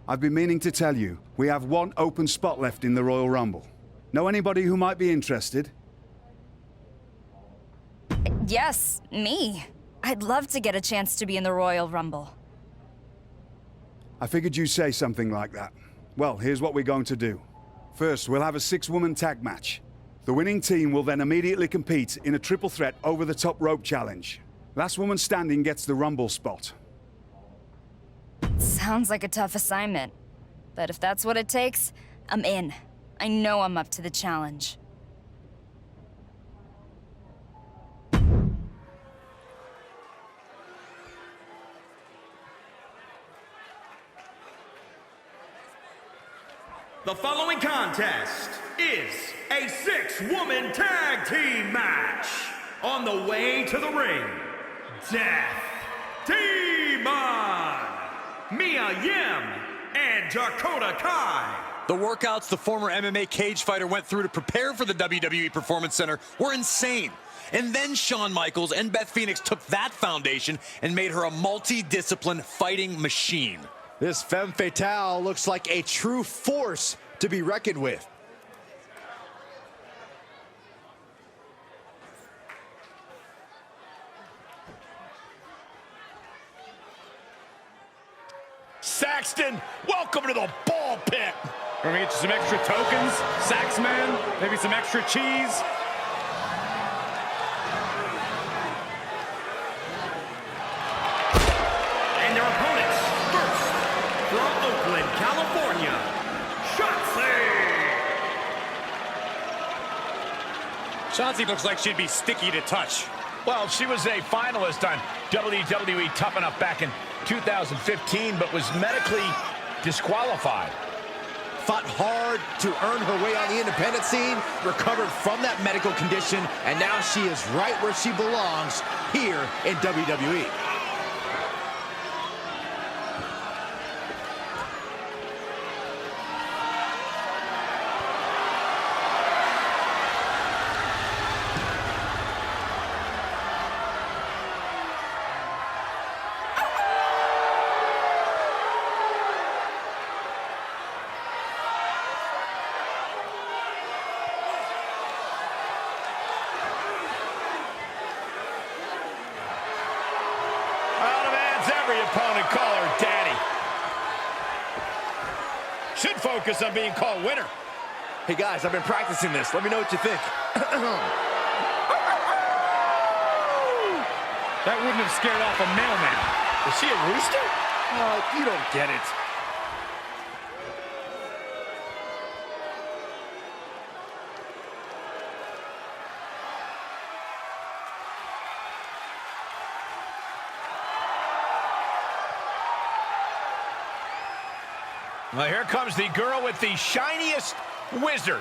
I've been meaning to tell you, we have one open spot left in the Royal Rumble. Know anybody who might be interested? Yes, me. I'd love to get a chance to be in the Royal Rumble. I figured you'd say something like that. Well, here's what we're going to do. First, we'll have a 6-woman tag match. The winning team will then immediately compete in a triple threat over-the-top rope challenge. Last woman standing gets the Rumble spot. Sounds like a tough assignment. But if that's what it takes, I'm in. I know I'm up to the challenge. The following contest is a 6-woman tag team match. On the way to the ring, Death Demon, Mia Yim, and Dakota Kai. The workouts the former MMA cage fighter went through to prepare for the WWE Performance Center were insane. And then Shawn Michaels and Beth Phoenix took that foundation and made her a multi-discipline fighting machine. This femme fatale looks like a true force to be reckoned with. Saxton, welcome to the ball pit. We're gonna get you some extra tokens, Saxman, maybe some extra cheese. And their opponents, first, from Oakland, California, Chauncey looks like she'd be sticky to touch. Well, she was a finalist on WWE Tough Enough back in 2015, but was medically disqualified. Fought hard to earn her way on the independent scene, recovered from that medical condition, and now she is right where she belongs, here in WWE. Every opponent call her daddy. Should focus on being called winner. Hey guys, I've been practicing this. Let me know what you think. That wouldn't have scared off a mailman. Is she a rooster? You don't get it. Well, here comes the girl with the shiniest wizard.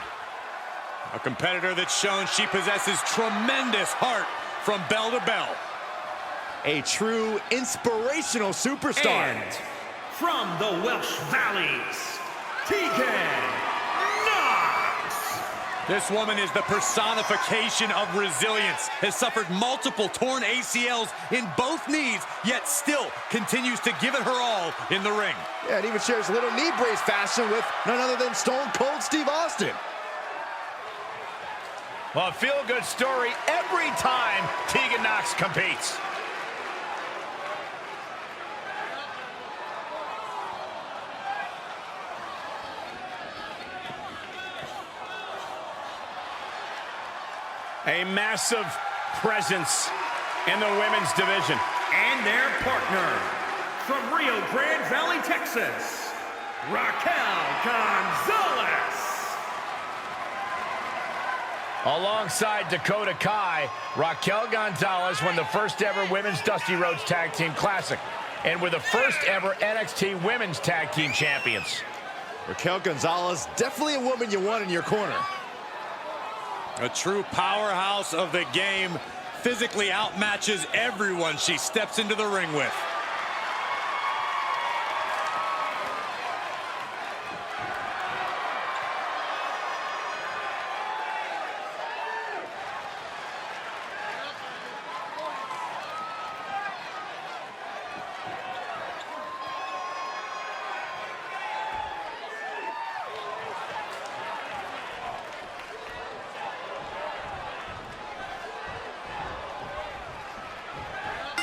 A competitor that's shown she possesses tremendous heart from bell to bell. A true inspirational superstar. And from the Welsh Valleys, Tegan Knox. This woman is the personification of resilience, has suffered multiple torn ACLs in both knees, yet still continues to give it her all in the ring. Yeah, and even shares a little knee brace fashion with none other than Stone Cold Steve Austin. Well, a feel-good story every time Tegan Knox competes. A massive presence in the women's division. And their partner, from Rio Grande Valley, Texas, Raquel Gonzalez. Alongside Dakota Kai, Raquel Gonzalez won the first ever Women's Dusty Rhodes Tag Team Classic and were the first ever NXT Women's Tag Team Champions. Raquel Gonzalez, definitely a woman you want in your corner. A true powerhouse of the game, physically outmatches everyone she steps into the ring with.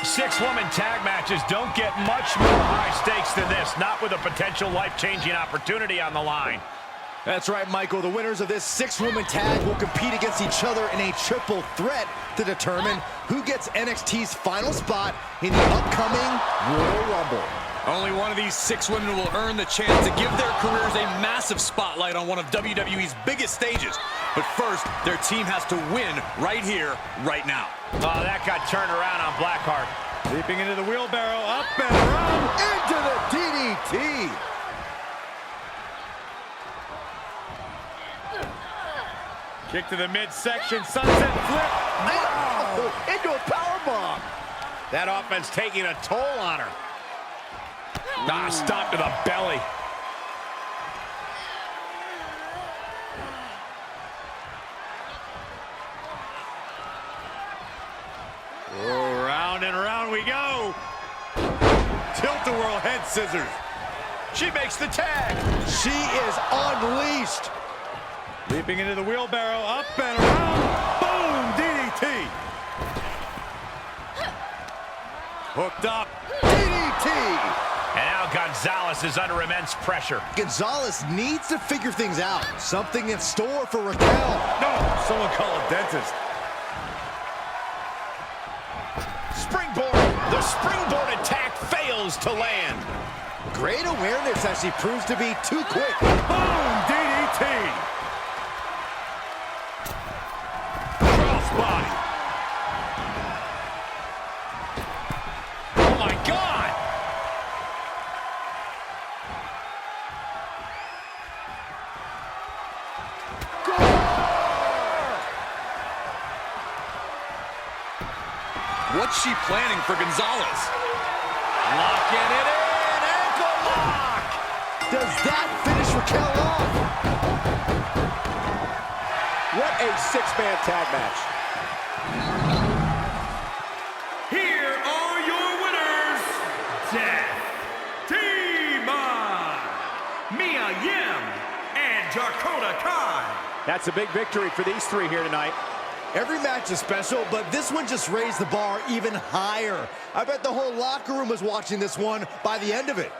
Six-woman tag matches don't get much more high stakes than this, not with a potential life-changing opportunity on the line. That's right, Michael. The winners of this six-woman tag will compete against each other in a triple threat to determine who gets NXT's final spot in the upcoming Royal Rumble. Only one of these six women will earn the chance to give their careers a massive spotlight on one of WWE's biggest stages. But first, their team has to win right here, right now. Oh, that got turned around on Blackheart. Leaping into the wheelbarrow, up and around, into the DDT. Kick to the midsection, sunset flip. Oh, into a powerbomb. That offense taking a toll on her. Stop to the belly. Oh, round and round we go. Tilt-a-whirl head scissors. She makes the tag. She is unleashed. Leaping into the wheelbarrow, up and around. Boom, DDT. Hooked up, DDT. And now Gonzalez is under immense pressure. Gonzalez needs to figure things out. Something in store for Raquel. No, someone call a dentist. Springboard. The springboard attack fails to land. Great awareness as she proves to be too quick. Boom, DDT. Crossbody. Oh my God. What's she planning for Gonzalez? Locking it in. Ankle lock. Does that finish Raquel off? What a six-man tag match. Here are your winners, Death Team, Mia Yim and Dakota Kai. That's a big victory for these three here tonight. Every match is special, but this one just raised the bar even higher. I bet the whole locker room was watching this one by the end of it.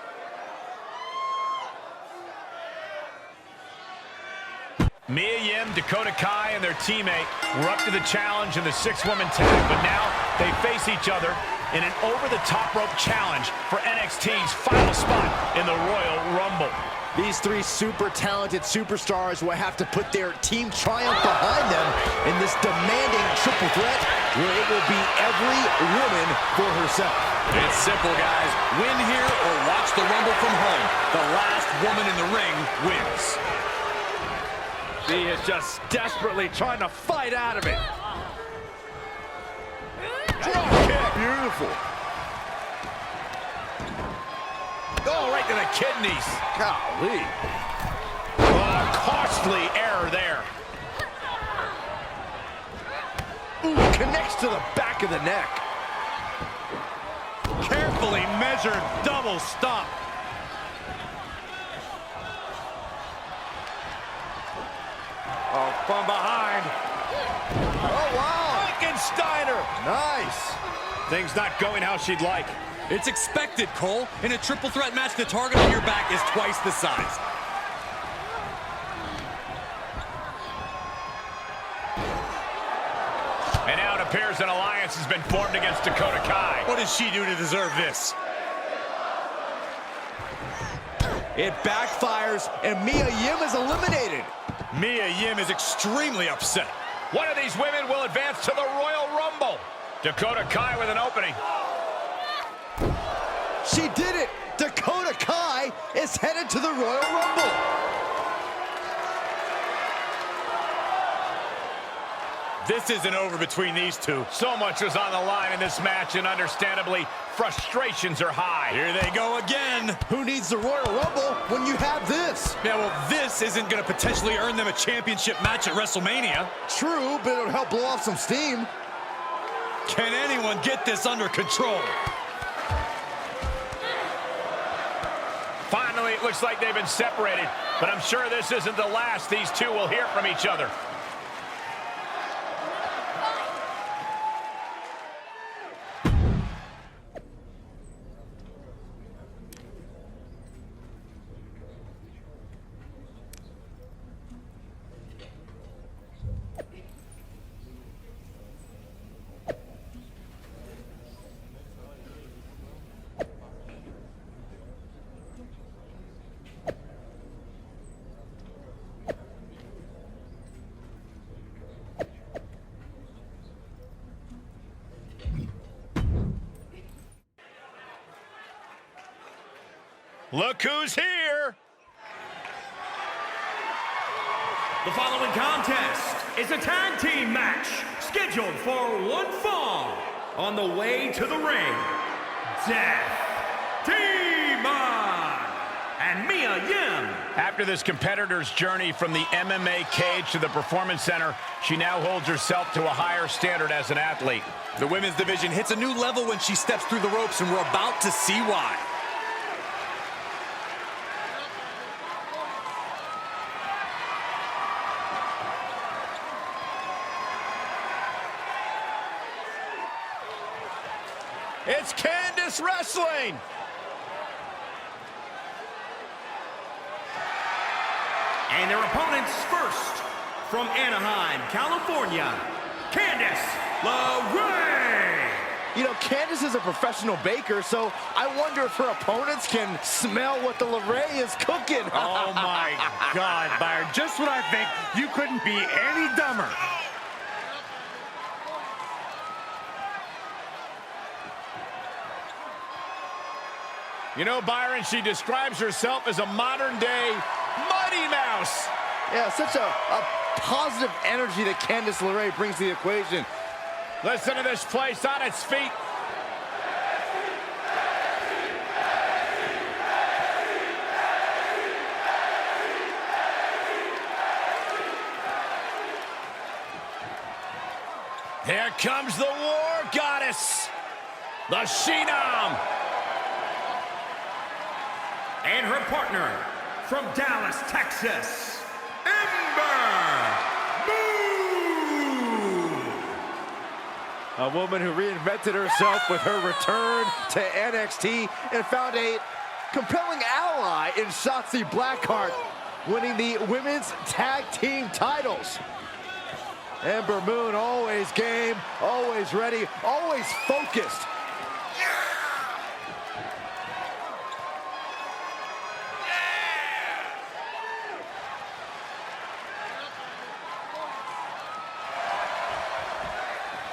Mia Yim, Dakota Kai, and their teammate were up to the challenge in the six-woman tag, but now they face each other in an over-the-top rope challenge for NXT's final spot in the Royal Rumble. These three super talented superstars will have to put their team triumph behind them in this demanding triple threat where it will be every woman for herself. It's simple, guys. Win here or watch the Rumble from home. The last woman in the ring wins. She is just desperately trying to fight out of it. Drop kick. Beautiful. Oh, right to the kidneys. Golly. Oh, costly error there. Ooh, connects to the back of the neck. Carefully measured double stomp. Oh, from behind. Oh, wow. Frankensteiner. Nice. Things not going how she'd like. It's expected, Cole. In a triple threat match, the target on your back is twice the size. And now it appears an alliance has been formed against Dakota Kai. What does she do to deserve this? It backfires, and Mia Yim is eliminated. Mia Yim is extremely upset. One of these women will advance to the Royal Rumble. Dakota Kai with an opening. She did it! Dakota Kai is headed to the Royal Rumble! This isn't over between these two. So much was on the line in this match, and understandably, frustrations are high. Here they go again. Who needs the Royal Rumble when you have this? Yeah, well, this isn't going to potentially earn them a championship match at WrestleMania. True, but it'll help blow off some steam. Can anyone get this under control? Finally, it looks like they've been separated, but I'm sure this isn't the last these two will hear from each other. Look who's here. The following contest is a tag team match scheduled for one fall. On the way to the ring, Death Demon and Mia Yim. After this competitor's journey from the MMA cage to the Performance Center, she now holds herself to a higher standard as an athlete. The women's division hits a new level when she steps through the ropes, and we're about to see why. It's Candice wrestling. And their opponents first, from Anaheim, California, Candice LeRae. You know, Candice is a professional baker, so I wonder if her opponents can smell what the LeRae is cooking. Oh my God, Byron, just when I think you couldn't be any dumber. You know, Byron, she describes herself as a modern-day Mighty Mouse. Yeah, such a positive energy that Candice LeRae brings to the equation. Listen to this place on its feet. Here comes the War Goddess, the Phenom. And her partner, from Dallas, Texas, Ember Moon. A woman who reinvented herself with her return to NXT and found a compelling ally in Shotzi Blackheart, winning the women's tag team titles. Ember Moon, always game, always ready, always focused.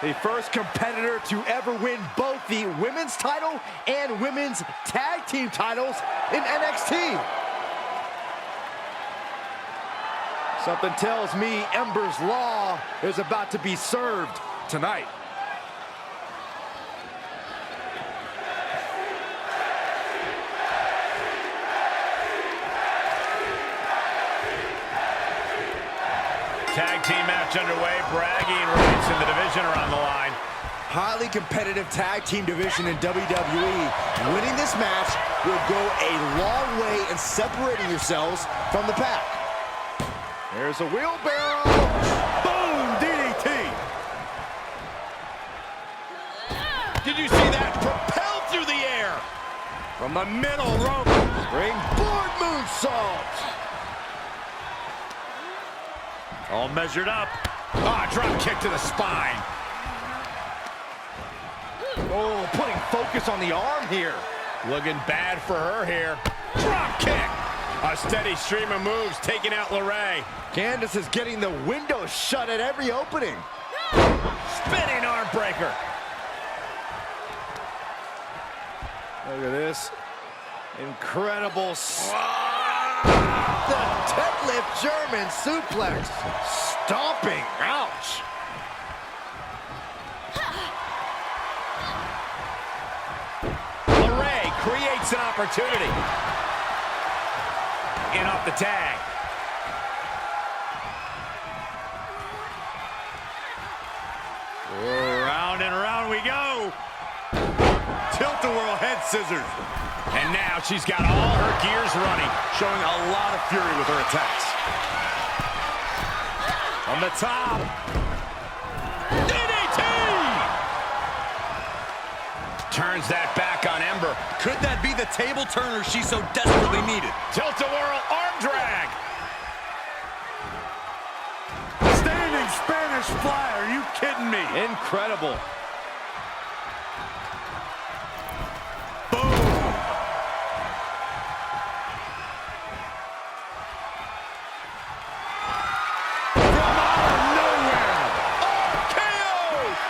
The first competitor to ever win both the women's title and women's tag team titles in NXT. Something tells me Ember's Law is about to be served tonight. Tag team match underway. Bragging rights in the division are on the line. Highly competitive tag team division in WWE. Winning this match will go a long way in separating yourselves from the pack. There's a wheelbarrow. Boom, DDT. Did you see that? Propelled through the air. From the middle rope. Springboard moonsault. All measured up. Ah, drop kick to the spine. Oh, putting focus on the arm here. Looking bad for her here. Drop kick. A steady stream of moves taking out LeRae. Candice is getting the window shut at every opening. Spinning arm breaker. Look at this. Incredible. The deadlift German suplex. Stomping. Ouch. LeRae creates an opportunity. In off the tag. Round and round we go. Tilt-a-whirl head scissors. And now she's got all her gears running, showing a lot of fury with her attacks. On the top. DDT! Turns that back on Ember. Could that be the table turner she so desperately needed? Tilt-a-whirl arm drag. Standing Spanish fly. Are you kidding me? Incredible.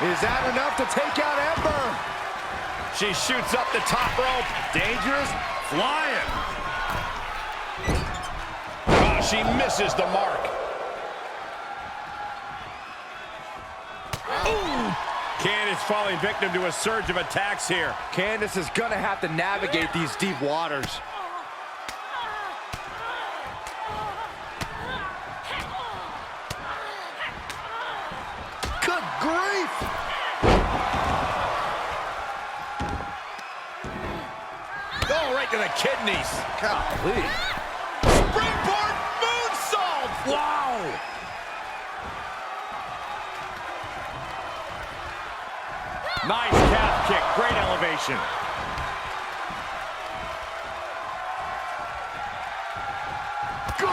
Is that enough to take out Ember? She shoots up the top rope. Dangerous flying. Oh, she misses the mark. Ooh. Candice falling victim to a surge of attacks here. Candice is gonna have to navigate these deep waters. Good grief! Oh, right to the kidneys. Golly. Springboard moonsault. Wow. Nice calf kick. Great elevation. Gore!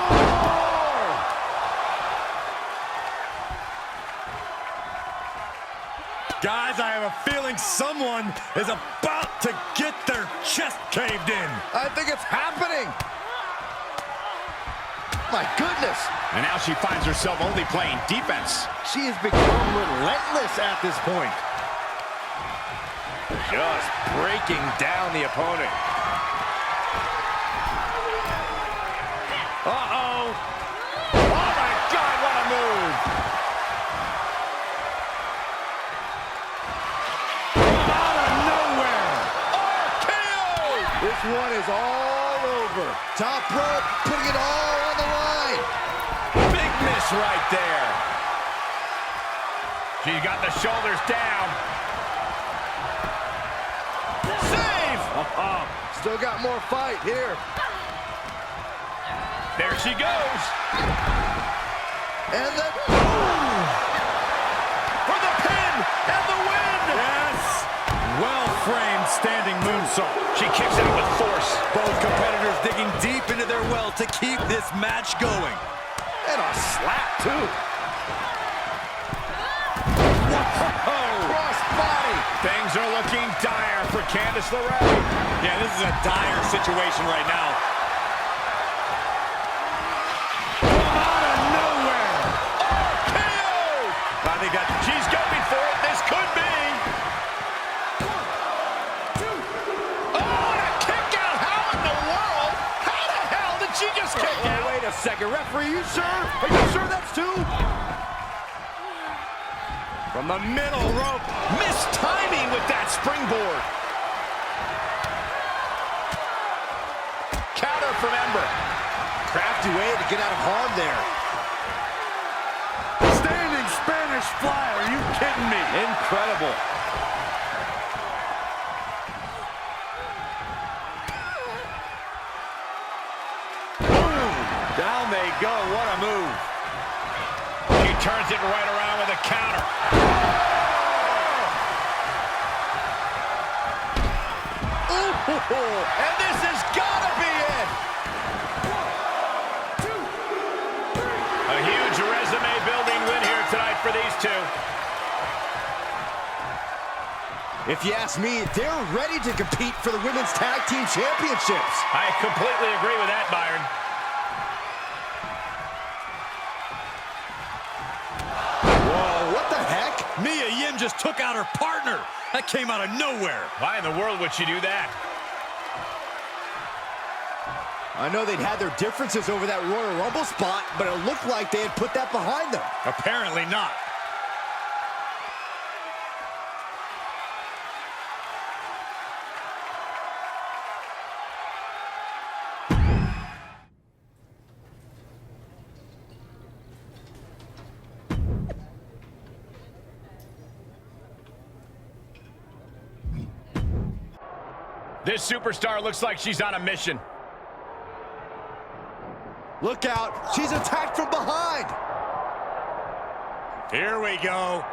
Guys, I have a feeling someone is about to get their chest caved in. I think it's happening. My goodness. And now she finds herself only playing defense. She has become relentless at this point. Just breaking down the opponent. Uh-oh. Oh, my God, what a move. Out of nowhere. RKO. This one is all over. Top rope, putting it all on the line. Big miss right there. She's got the shoulders down. Save! Still got more fight here. There she goes. And then, For the pin and the win! Yes! Well-framed standing moonsault. She kicks out with force. Both competitors digging deep into their well to keep this match going. and a slap, too. Cross body. Things are looking dire for Candice LeRae. Yeah, this is a dire situation right now. Out of nowhere. RKO! I think that she's going for it. This could be. Oh, and a kick out. How in the world? How the hell did she just kick out? Wait a second, referee, you sure? Are you sure that's two? From the middle rope. Missed timing with that springboard. Counter from Ember. Crafty way to get out of harm there. Standing Spanish fly. Are you kidding me? Incredible. Boom. Down they go. What a move. She turns it right around with a counter. And this has got to be it. A huge resume-building win here tonight for these two. If you ask me, they're ready to compete for the Women's Tag Team Championships. I completely agree with that, Byron. Whoa, what the heck? Mia Yim just took out her partner. That came out of nowhere. Why in the world would she do that? I know they'd had their differences over that Royal Rumble spot, but it looked like they had put that behind them. Apparently not. This superstar looks like she's on a mission. Look out, she's attacked from behind. Here we go.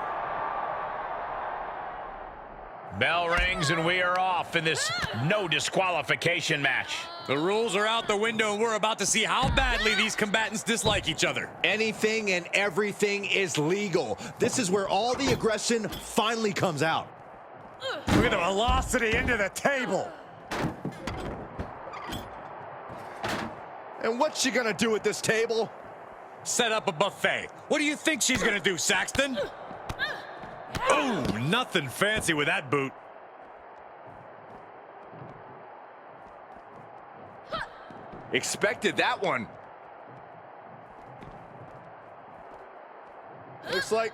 Bell rings and we are off in this no disqualification match. The rules are out the window, and we're about to see how badly these combatants dislike each other. Anything and everything is legal. This is where all the aggression finally comes out. Look at the velocity into the table. And what's she gonna do at this table? Set up a buffet. What do you think she's gonna do, Saxton? Oh, nothing fancy with that boot. Expected that one. Looks like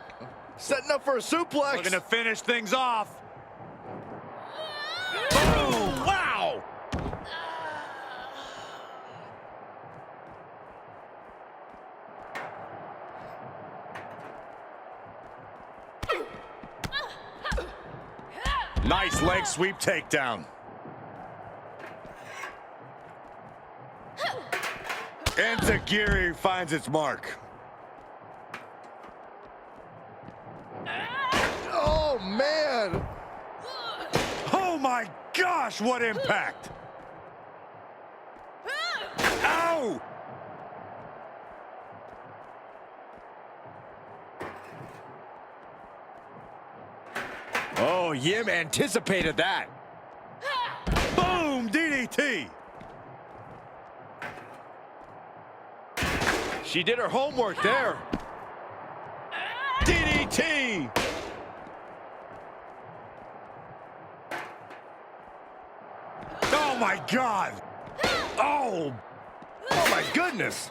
setting up for a suplex. Looking to finish things off. Boom! Wow! Nice leg sweep takedown. Enziguri finds its mark. Oh, man. Oh my gosh, what impact! Ow! Oh, Yim anticipated that. Boom! DDT! She did her homework there. DDT! Oh my God! Oh! Oh, my goodness.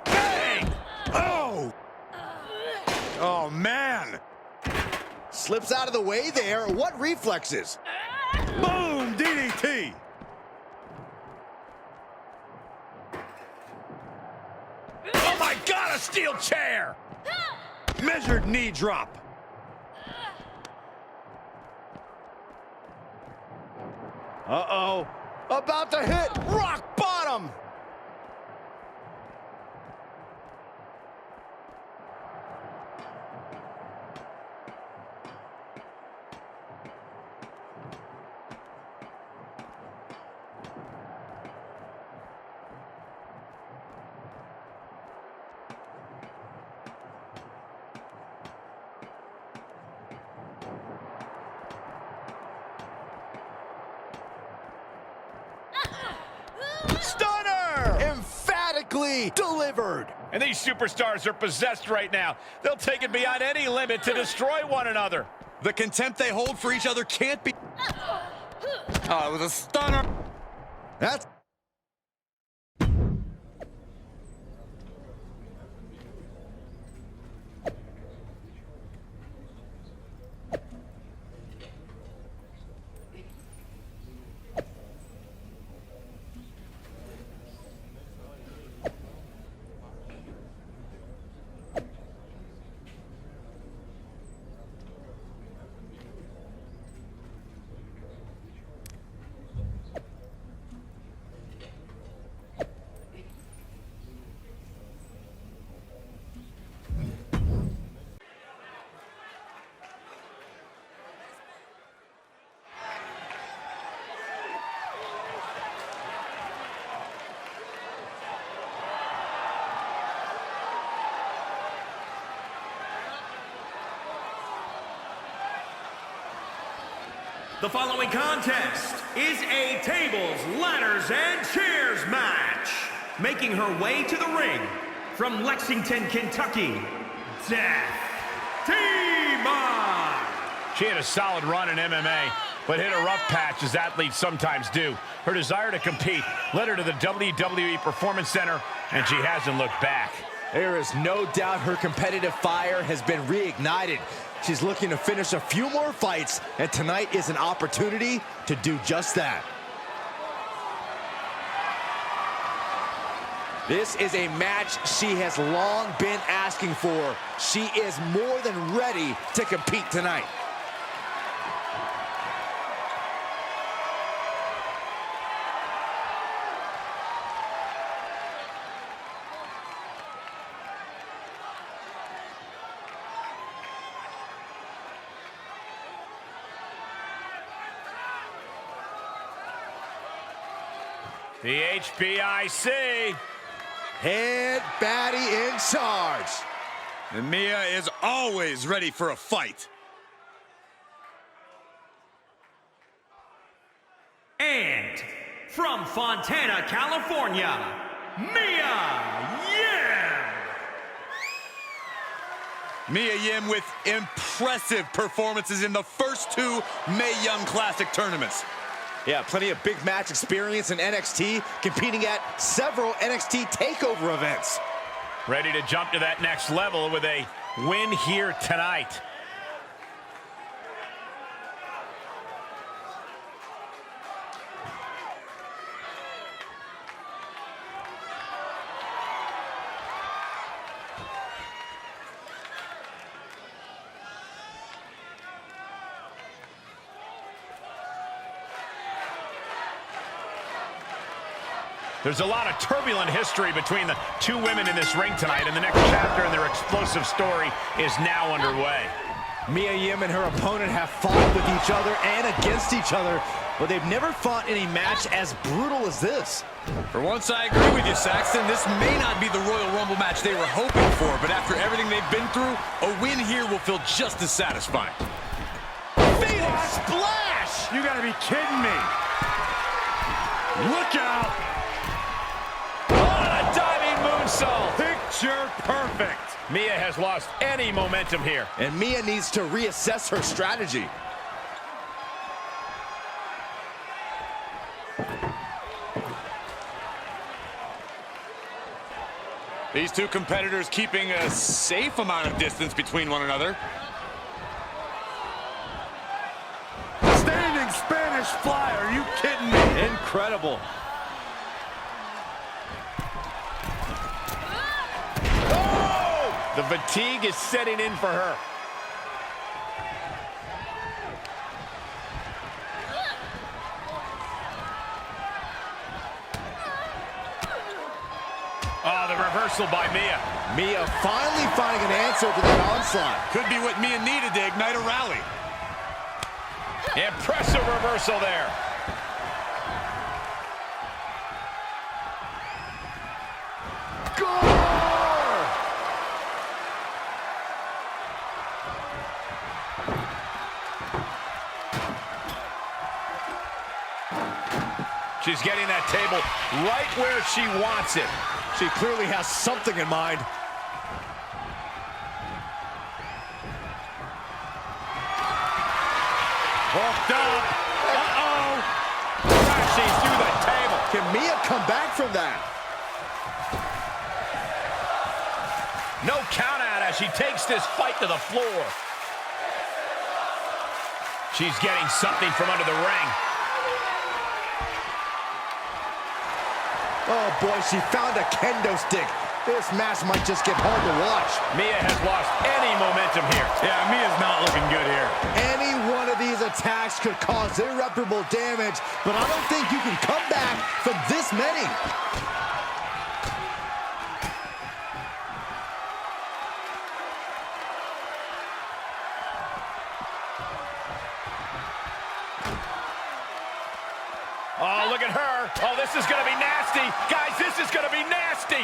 Bang! Oh! Oh man! Slips out of the way there. What reflexes? Boom! DDT! Oh my God, a steel chair! Measured knee drop. Uh-oh. About to hit rock bottom. Stunner! Emphatically delivered. And these superstars are possessed right now. They'll take it beyond any limit to destroy one another. The contempt they hold for each other can't be... Oh, it was a stunner. That's... The following contest is a tables, ladders, and chairs match. Making her way to the ring from Lexington, Kentucky, Death Demon. She had a solid run in MMA, but hit a rough patch as athletes sometimes do. Her desire to compete led her to the WWE Performance Center, and she hasn't looked back. There is no doubt her competitive fire has been reignited. She's looking to finish a few more fights, and tonight is an opportunity to do just that. This is a match she has long been asking for. She is more than ready to compete tonight. The HBIC. Head baddie in charge. And Mia is always ready for a fight. And from Fontana, California, Mia Yim. Mia Yim with impressive performances in the first two Mae Young Classic tournaments. Yeah, plenty of big match experience in NXT, competing at several NXT TakeOver events. Ready to jump to that next level with a win here tonight. There's a lot of turbulent history between the two women in this ring tonight, and the next chapter in their explosive story is now underway. Mia Yim and her opponent have fought with each other and against each other, but they've never fought in a match as brutal as this. For once, I agree with you, Saxton. This may not be the Royal Rumble match they were hoping for, but after everything they've been through, a win here will feel just as satisfying. Phoenix Splash! You gotta be kidding me. Look out! Oh, a diving moonsault! Picture perfect! Mia has lost any momentum here. And Mia needs to reassess her strategy. These two competitors keeping a safe amount of distance between one another. Standing Spanish fly, are you kidding me? Incredible. Oh! The fatigue is setting in for her. Oh, the reversal by Mia. Mia finally finding an answer to that onslaught. Could be what Mia needed to ignite a rally. Impressive reversal there. She's getting that table right where she wants it. She clearly has something in mind. Hooked up. Uh-oh. Crashing through the table. Can Mia come back from that? No count out as she takes this fight to the floor. She's getting something from under the ring. Oh boy, she found a kendo stick. This match might just get hard to watch. Mia has lost any momentum here. Yeah, Mia's not looking good here. Any one of these attacks could cause irreparable damage, but I don't think you can come back from this many. Oh, look at her. Oh, this is going to be nasty. Guys, this is going to be nasty.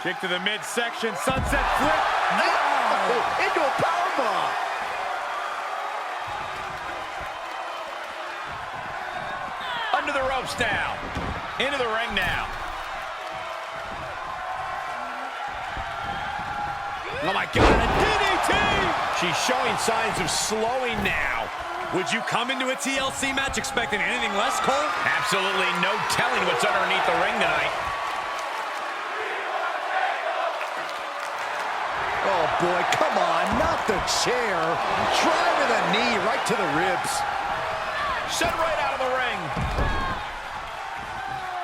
Kick to the midsection. Sunset flip. Oh, into a powerbomb. Under the ropes now. Into the ring now. Oh, my God. A DDT. She's showing signs of slowing now. Would you come into a TLC match expecting anything less, Cole? Absolutely no telling what's underneath the ring tonight. Oh boy, come on, not the chair. Driving the knee right to the ribs. Sent right out of the ring.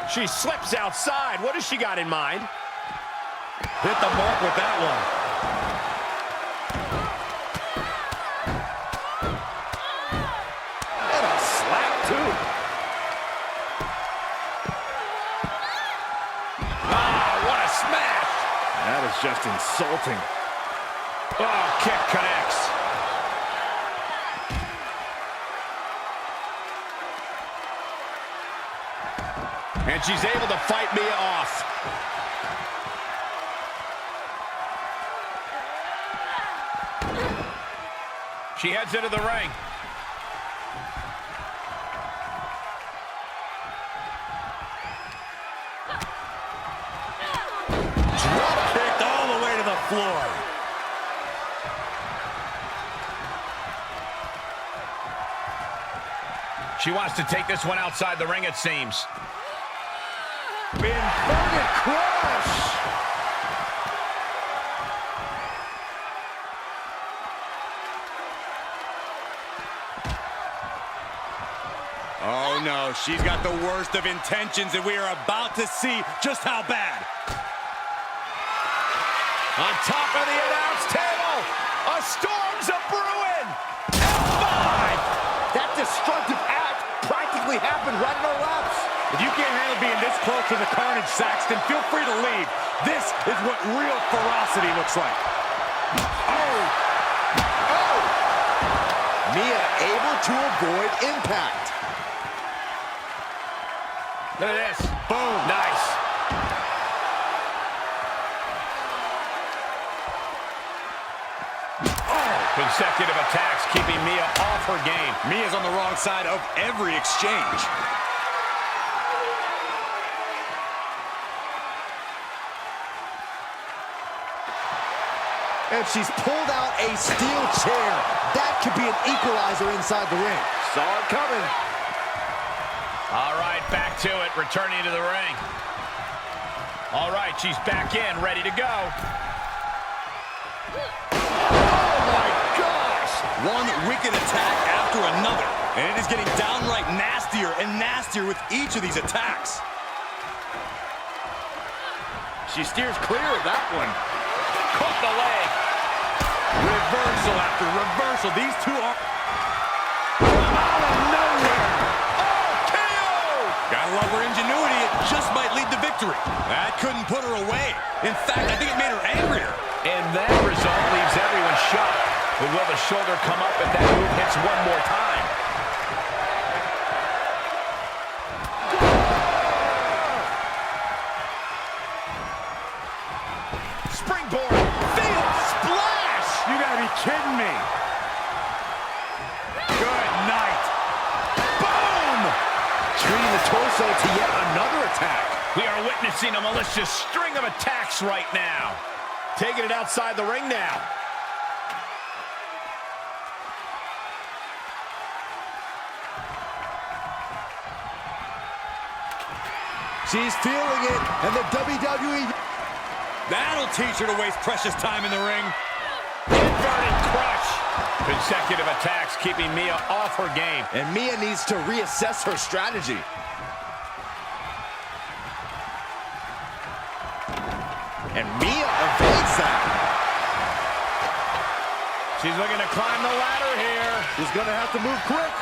She slips outside. What has she got in mind? Hit the mark with that one. That is just insulting. Oh, kick connects. And she's able to fight Mia off. She heads into the ring. floor. She wants to take this one outside the ring, it seems. Inverted crush. Oh no, she's got the worst of intentions, and we are about to see just how bad. On top of the announce table, a storm's a-brewing! F5! That destructive act practically happened right in our laps. If you can't handle being this close to the carnage, Saxton, feel free to leave. This is what real ferocity looks like. Mia able to avoid impact. Look at this. Boom. Nice. Consecutive attacks keeping Mia off her game. Mia's on the wrong side of every exchange. And she's pulled out a steel chair. That could be an equalizer inside the ring. Saw it coming. All right, back to it, returning to the ring. All right, she's back in, ready to go. Oh my gosh! One wicked attack after another, and it is getting downright nastier and nastier with each of these attacks. She steers clear of that one. Caught the leg. Reversal after reversal. These two are out of nowhere. Oh, KO! Gotta love her ingenuity. It just might lead to victory. That couldn't put her away. In fact, I think it made her angrier. And that result leaves everyone shocked. But will the shoulder come up if that move hits one more time? Springboard. Fatal splash! You gotta be kidding me. Good night. Boom! Treating the torso to yet another attack. We are witnessing a malicious string of attacks right now. Taking it outside the ring now. She's feeling it, and the WWE... That'll teach her to waste precious time in the ring. Inverted crush. Consecutive attacks keeping Mia off her game. And Mia needs to reassess her strategy. And Mia evades that. She's looking to climb the ladder here. She's going to have to move quick.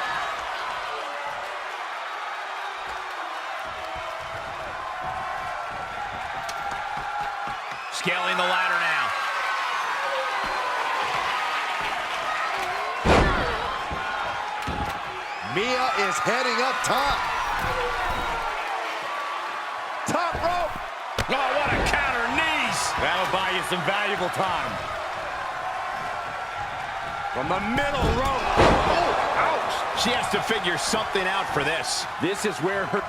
Scaling the ladder now. Mia is heading up top. Top rope. Oh, what a counter, knees. That'll buy you some valuable time. From the middle rope. Oh, ouch. She has to figure something out for this. This is where her...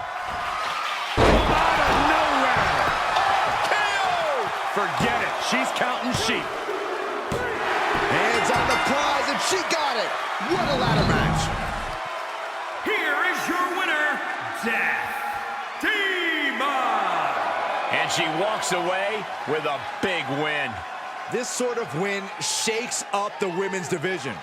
Out of nowhere. Oh, KO. Forget it. She's counting sheep. Hands on the prize, and she got it. What a ladder match. Here is your winner, Death Demon! And she walks away with a big win. This sort of win shakes up the women's division.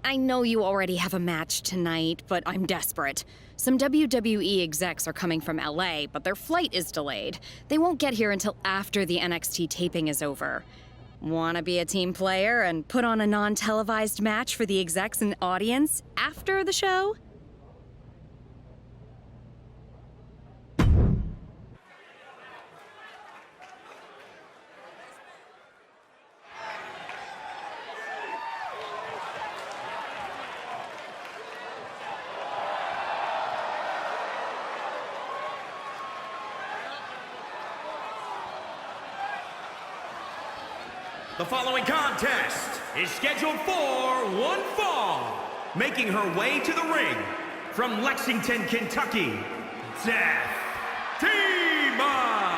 I know you already have a match tonight, but I'm desperate. Some WWE execs are coming from LA, but their flight is delayed. They won't get here until after the NXT taping is over. Wanna be a team player and put on a non-televised match for the execs and audience after the show? The following contest is scheduled for one fall. Making her way to the ring from Lexington, Kentucky, Death Demon.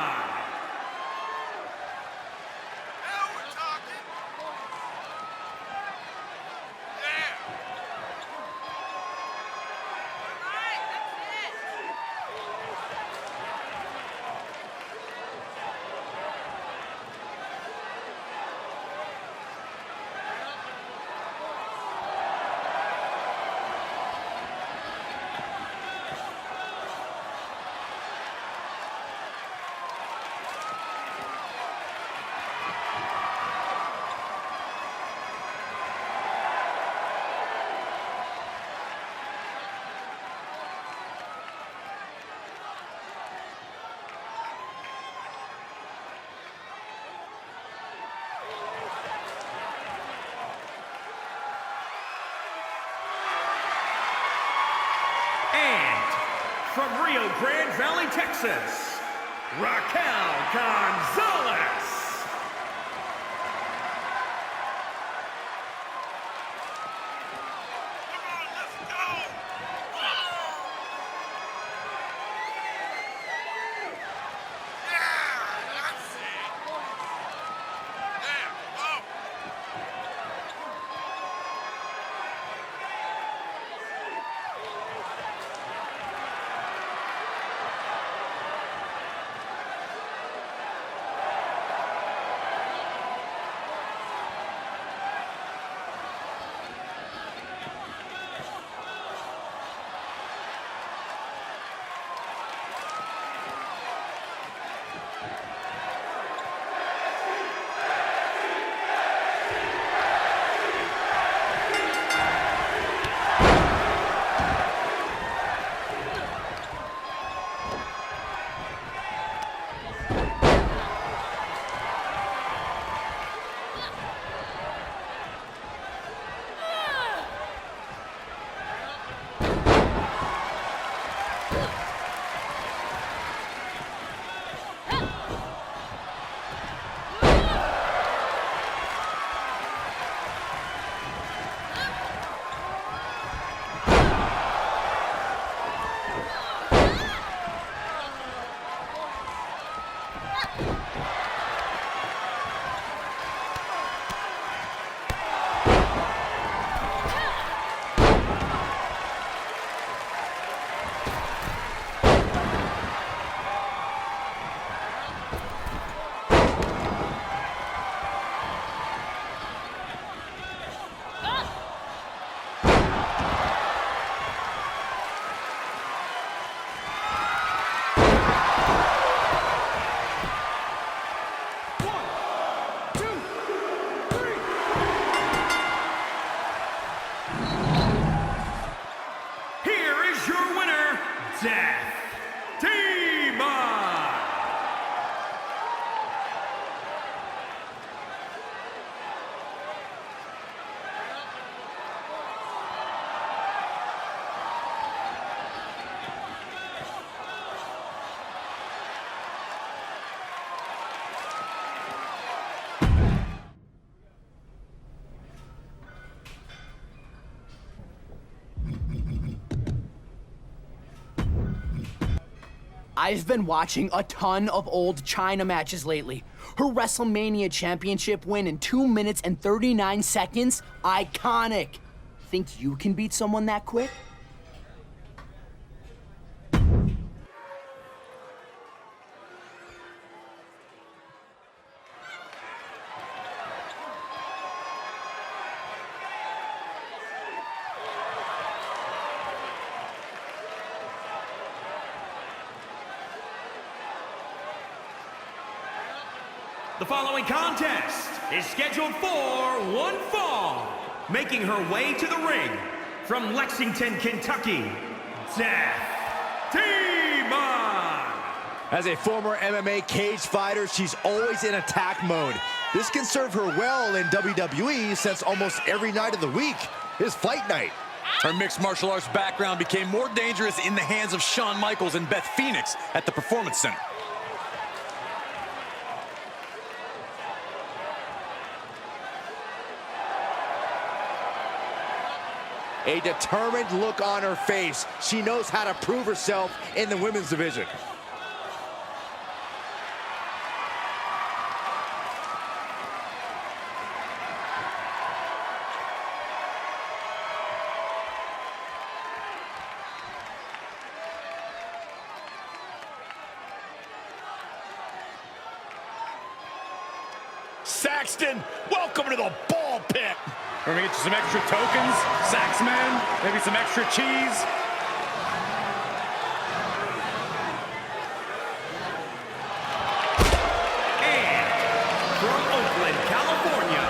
From Rio Grande Valley, Texas, Raquel Gonzalez. Death Demon! I've been watching a ton of old China matches lately. Her WrestleMania championship win in 2 minutes and 39 seconds? Iconic! Think you can beat someone that quick? The following contest is scheduled for one fall. Making her way to the ring from Lexington, Kentucky, Death Demon! As a former MMA cage fighter, she's always in attack mode. This can serve her well in WWE since almost every night of the week is fight night. Her mixed martial arts background became more dangerous in the hands of Shawn Michaels and Beth Phoenix at the Performance Center. a determined look on her face. She knows how to prove herself in the women's division. Saxton, welcome to the ball pit. We're gonna get you some extra tokens, Saxman, maybe some extra cheese. And from Oakland, California,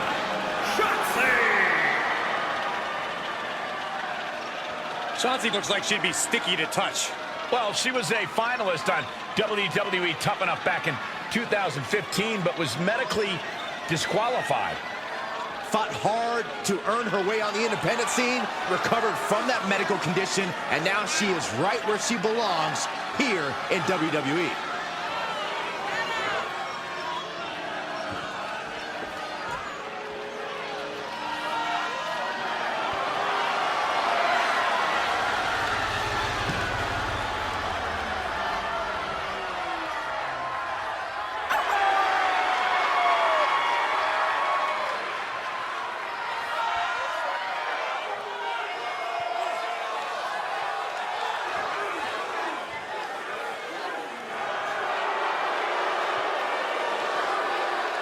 Shotzi looks like she'd be sticky to touch. Well, she was a finalist on WWE Tough Enough back in 2015, but was medically disqualified. Fought hard to earn her way on the independent scene, recovered from that medical condition, and now she is right where she belongs, here in WWE.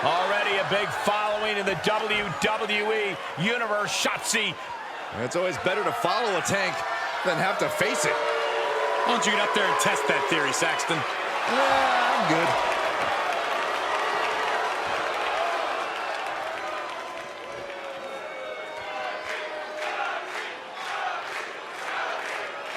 Already a big following in the WWE Universe. Shotzi. It's always better to follow a tank than have to face it. Why don't you get up there and test that theory, Saxton? I'm good.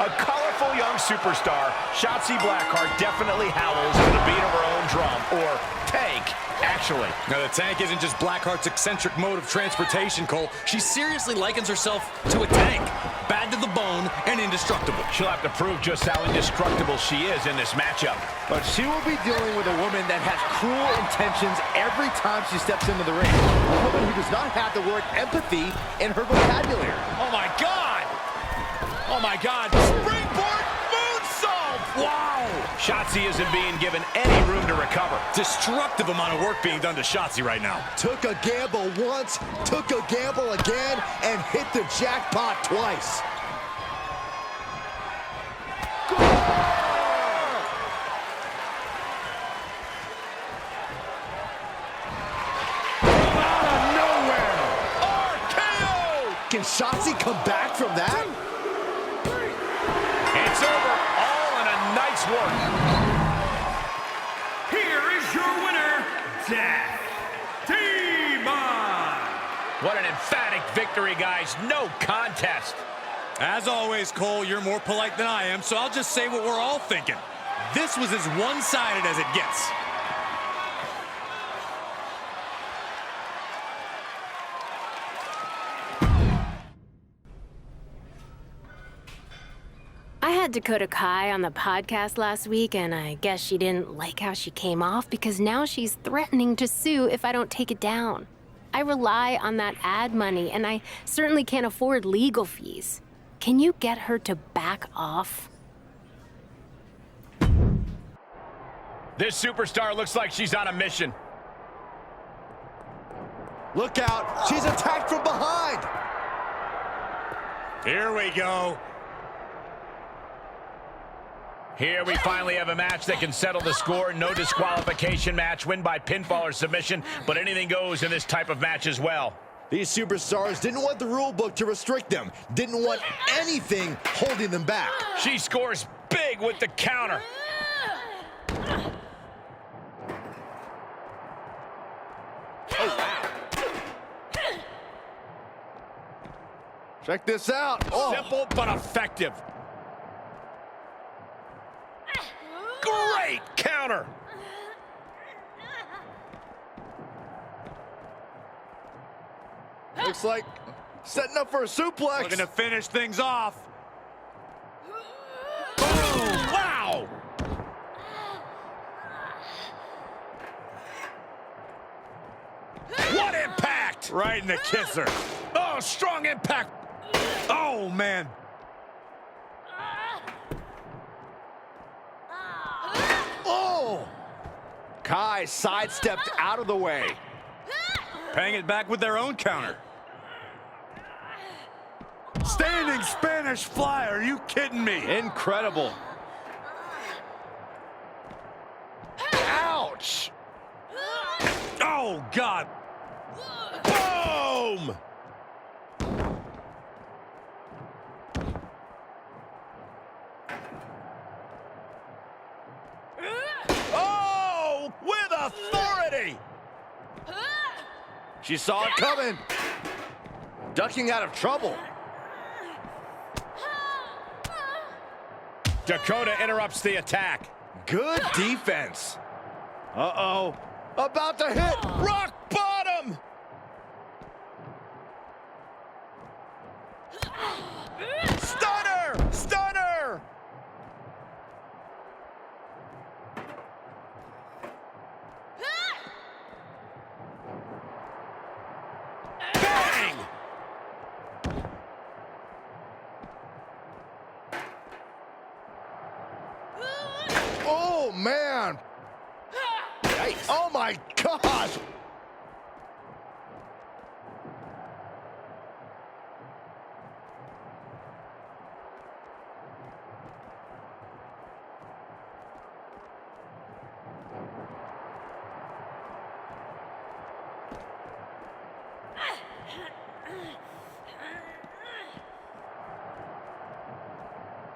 A colorful young superstar, Shotzi Blackheart definitely howls to the beat of her own drum, or tank, actually. Now, the tank isn't just Blackheart's eccentric mode of transportation, Cole. She seriously likens herself to a tank. Bad to the bone and indestructible. She'll have to prove just how indestructible she is in this matchup. But she will be dealing with a woman that has cruel intentions every time she steps into the ring. A woman who does not have the word empathy in her vocabulary. Oh, my God! Oh, my God. Springboard moonsault! Wow! Shotzi isn't being given any room to recover. Destructive amount of work being done to Shotzi right now. Took a gamble once, took a gamble again, and hit the jackpot twice. Out of nowhere! RKO! Can Shotzi come back from that? It's over, all in a night's work. Here is your winner, Death Demon. What an emphatic victory, guys. No contest. As always, Cole, you're more polite than I am, so I'll just say what we're all thinking. This was as one-sided as it gets. I had Dakota Kai on the podcast last week, and I guess she didn't like how she came off because now she's threatening to sue if I don't take it down. I rely on that ad money, and I certainly can't afford legal fees. Can you get her to back off? This superstar looks like she's on a mission. Look out, she's attacked from behind. Here we go. Here we finally have a match that can settle the score. No disqualification match, win by pinfall or submission, but anything goes in this type of match as well. These superstars didn't want the rule book to restrict them, didn't want anything holding them back. She scores big with the counter. Oh, wow. Check this out. Oh. Simple but effective. Great counter. Looks like setting up for a suplex. Looking to finish things off. Oh, wow. What impact. Right in the kisser. Oh, strong impact. Oh, man. Oh! Kai sidestepped out of the way. Paying it back with their own counter. Standing Spanish fly, are you kidding me? Incredible. Ouch! Oh, God. Boom! Oh, with authority! She saw it coming. Ducking out of trouble. Dakota interrupts the attack. Good defense. Uh-oh. About to hit rock bottom. Stunner! Stunner! Bang! Oh, man. Yikes. Oh, my gosh.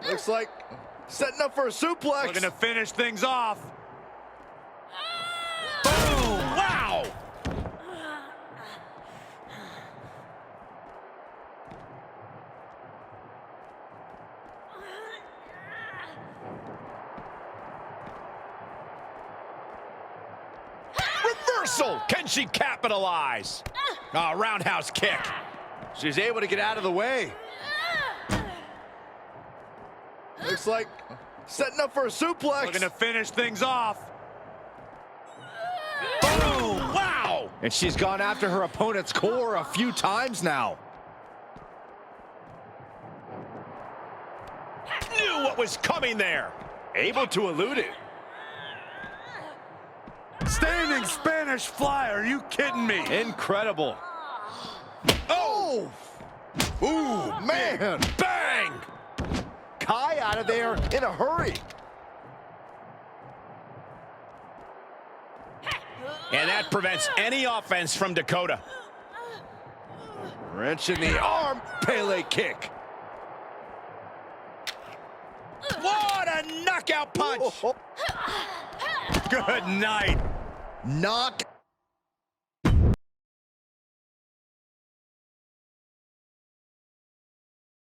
Looks like setting up for a suplex. Looking to finish things off. Boom! Wow! Reversal! Can she capitalize? Oh, roundhouse kick. She's able to get out of the way. Looks like setting up for a suplex. Looking to finish things off. Boom! Wow! And she's gone after her opponent's core a few times now. Knew what was coming there. Able to elude it. Standing Spanish fly, are you kidding me? Incredible. Oh! Ooh, man! Bang! Kai out of there in a hurry. And that prevents any offense from Dakota. Wrench in the arm. Pele kick. What a knockout punch! Oh. Good night. Knock